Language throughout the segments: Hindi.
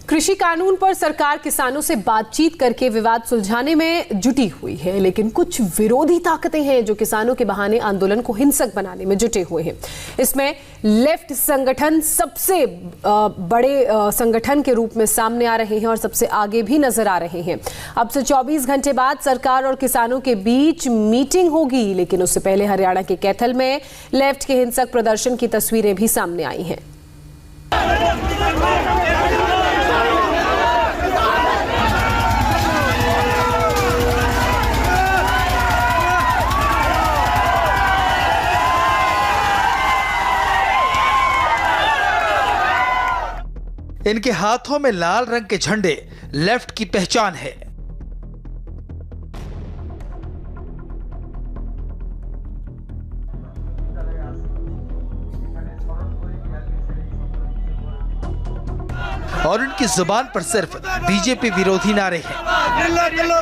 कृषि कानून पर सरकार किसानों से बातचीत करके विवाद सुलझाने में जुटी हुई है, लेकिन कुछ विरोधी ताकतें हैं जो किसानों के बहाने आंदोलन को हिंसक बनाने में जुटे हुए हैं। इसमें लेफ्ट संगठन सबसे बड़े संगठन के रूप में सामने आ रहे हैं और सबसे आगे भी नजर आ रहे हैं। अब से 24 घंटे बाद सरकार और किसानों के बीच मीटिंग होगी, लेकिन उससे पहले हरियाणा के कैथल में लेफ्ट के हिंसक प्रदर्शन की तस्वीरें भी सामने आई हैं। इनके हाथों में लाल रंग के झंडे लेफ्ट की पहचान है। और इनकी जुबान पर सिर्फ बीजेपी विरोधी नारे हैं।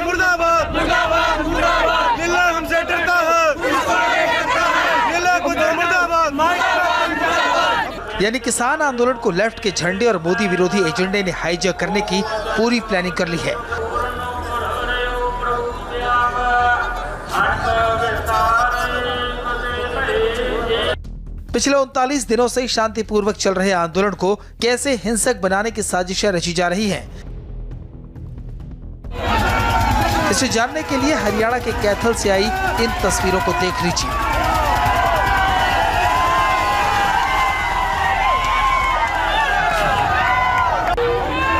मुर्दाबाद, मुर्दाबाद, मुर्दाबाद, हमसे डरता है, यानी किसान आंदोलन को लेफ्ट के झंडे और मोदी विरोधी एजेंडे ने हाईजैक करने की पूरी प्लानिंग कर ली है। पिछले 39 दिनों से शांतिपूर्वक चल रहे आंदोलन को कैसे हिंसक बनाने की साजिशें रची जा रही हैं। इसे जानने के लिए हरियाणा के कैथल से आई इन तस्वीरों को देख लीजिए।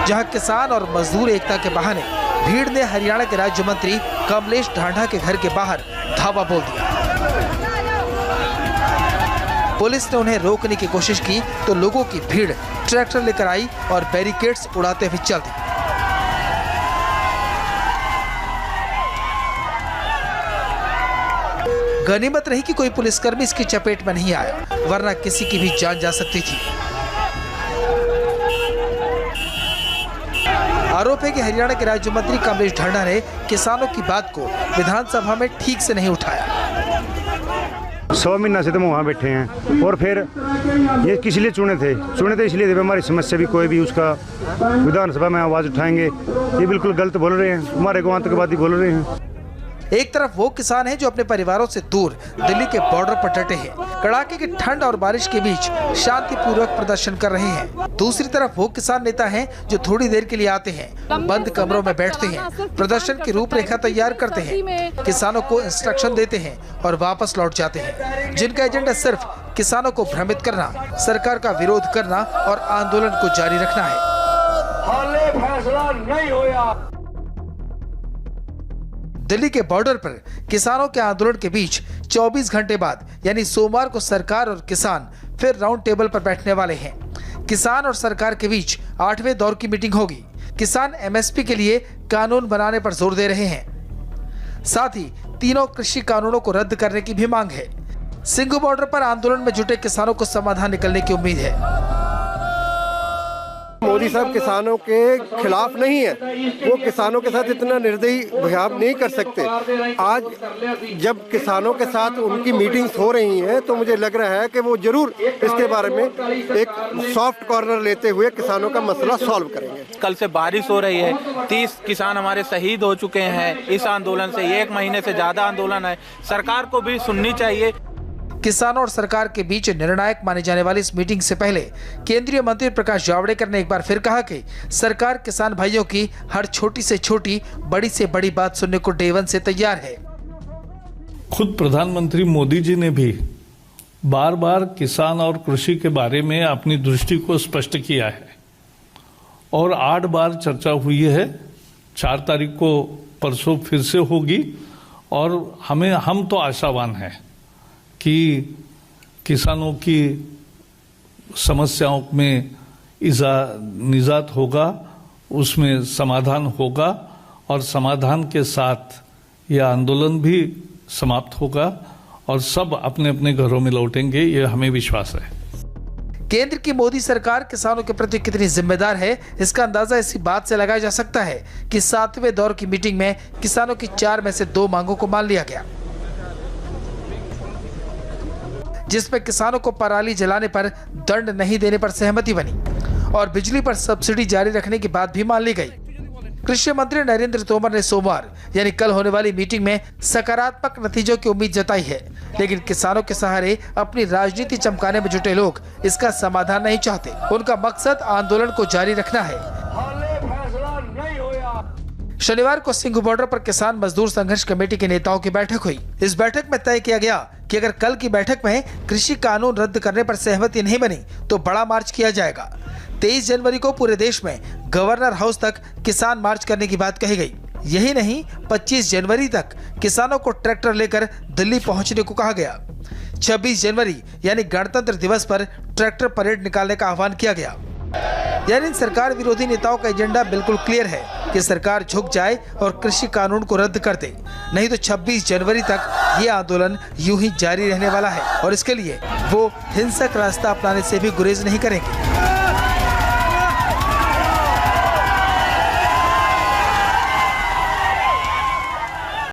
जहां किसान और मजदूर एकता के बहाने भीड़ ने हरियाणा के राज्य मंत्री कमलेश ढांढा के घर के बाहर धावा बोल दिया। पुलिस ने उन्हें रोकने की कोशिश की तो लोगों की भीड़ ट्रैक्टर लेकर आई और बैरिकेड्स उड़ाते हुए चल दी। गनीमत रही कि कोई पुलिसकर्मी इसकी चपेट में नहीं आया, वरना किसी की भी जान जा सकती थी। आरोप है कि हरियाणा के राज्य मंत्री कमलेश ढांढा ने किसानों की बात को विधानसभा में ठीक से नहीं उठाया। 100 महीना से तो हम वहाँ बैठे हैं और फिर ये किस लिए चुने थे इसलिए हमारी समस्या भी कोई भी उसका विधानसभा में आवाज उठाएंगे। ये बिल्कुल गलत बोल रहे हैं, हमारे को आतंकवादी बोल रहे हैं। एक तरफ वो किसान हैं जो अपने परिवारों से दूर दिल्ली के बॉर्डर पर डटे हैं, कड़ाके की ठंड और बारिश के बीच शांतिपूर्वक प्रदर्शन कर रहे हैं। दूसरी तरफ वो किसान नेता हैं जो थोड़ी देर के लिए आते हैं, बंद कमरों में बैठते हैं, प्रदर्शन की रूपरेखा तैयार करते हैं, किसानों को इंस्ट्रक्शन देते हैं और वापस लौट जाते हैं, जिनका एजेंडा सिर्फ किसानों को भ्रमित करना, सरकार का विरोध करना और आंदोलन को जारी रखना है। हाले फैसला नहीं होया। दिल्ली के बॉर्डर पर किसानों के आंदोलन के बीच 24 घंटे बाद यानी सोमवार को सरकार और किसान फिर राउंड टेबल पर बैठने वाले हैं। किसान और सरकार के बीच 8वें दौर की मीटिंग होगी। किसान एमएसपी के लिए कानून बनाने पर जोर दे रहे हैं, साथ ही तीनों कृषि कानूनों को रद्द करने की भी मांग है। सिंघू बॉर्डर पर आंदोलन में जुटे किसानों को समाधान निकलने की उम्मीद है। मोदी साहब किसानों के खिलाफ नहीं है, वो किसानों के साथ इतना निर्दयी व्यवहार नहीं कर सकते। आज जब किसानों के साथ उनकी मीटिंग्स हो रही हैं तो मुझे लग रहा है कि वो जरूर इसके बारे में एक सॉफ्ट कॉर्नर लेते हुए किसानों का मसला सॉल्व करेंगे। कल से बारिश हो रही है, 30 किसान हमारे शहीद हो चुके हैं इस आंदोलन से। 1 महीने से ज्यादा आंदोलन है, सरकार को भी सुननी चाहिए। किसानों और सरकार के बीच निर्णायक माने जाने वाली इस मीटिंग से पहले केंद्रीय मंत्री प्रकाश जावड़ेकर ने एक बार फिर कहा कि सरकार किसान भाइयों की हर छोटी से छोटी, बड़ी से बड़ी बात सुनने को डे वन से तैयार है। खुद प्रधानमंत्री मोदी जी ने भी बार बार किसान और कृषि के बारे में अपनी दृष्टि को स्पष्ट किया है और 8 बार चर्चा हुई है। 4 तारीख को परसों फिर से होगी और हम तो आशावान हैं कि किसानों की समस्याओं में निजात होगा, उसमें समाधान होगा और समाधान के साथ यह आंदोलन भी समाप्त होगा और सब अपने अपने घरों में लौटेंगे, ये हमें विश्वास है। केंद्र की मोदी सरकार किसानों के प्रति कितनी जिम्मेदार है, इसका अंदाजा इसी बात से लगाया जा सकता है कि 7वें दौर की मीटिंग में किसानों की 4 में से 2 मांगों को मान लिया गया, जिसमें किसानों को पराली जलाने पर दंड नहीं देने पर सहमति बनी और बिजली पर सब्सिडी जारी रखने की बात भी मान ली गई। कृषि मंत्री नरेंद्र तोमर ने सोमवार यानी कल होने वाली मीटिंग में सकारात्मक नतीजों की उम्मीद जताई है, लेकिन किसानों के सहारे अपनी राजनीति चमकाने में जुटे लोग इसका समाधान नहीं चाहते। उनका मकसद आंदोलन को जारी रखना है। शनिवार को सिंघू बॉर्डर पर किसान मजदूर संघर्ष कमेटी के नेताओं की बैठक हुई। इस बैठक में तय किया गया कि अगर कल की बैठक में कृषि कानून रद्द करने पर सहमति नहीं बनी तो बड़ा मार्च किया जाएगा। 23 जनवरी को पूरे देश में गवर्नर हाउस तक किसान मार्च करने की बात कही गई। यही नहीं, 25 जनवरी तक किसानों को ट्रैक्टर लेकर दिल्ली पहुंचने को कहा गया। 26 जनवरी यानी गणतंत्र दिवस पर ट्रैक्टर परेड निकालने का आह्वान किया गया। यानी सरकार विरोधी नेताओं का एजेंडा बिल्कुल क्लियर है कि सरकार झुक जाए और कृषि कानून को रद्द कर दे, नहीं तो 26 जनवरी तक ये आंदोलन यूं ही जारी रहने वाला है और इसके लिए वो हिंसक रास्ता अपनाने से भी गुरेज नहीं करेंगे।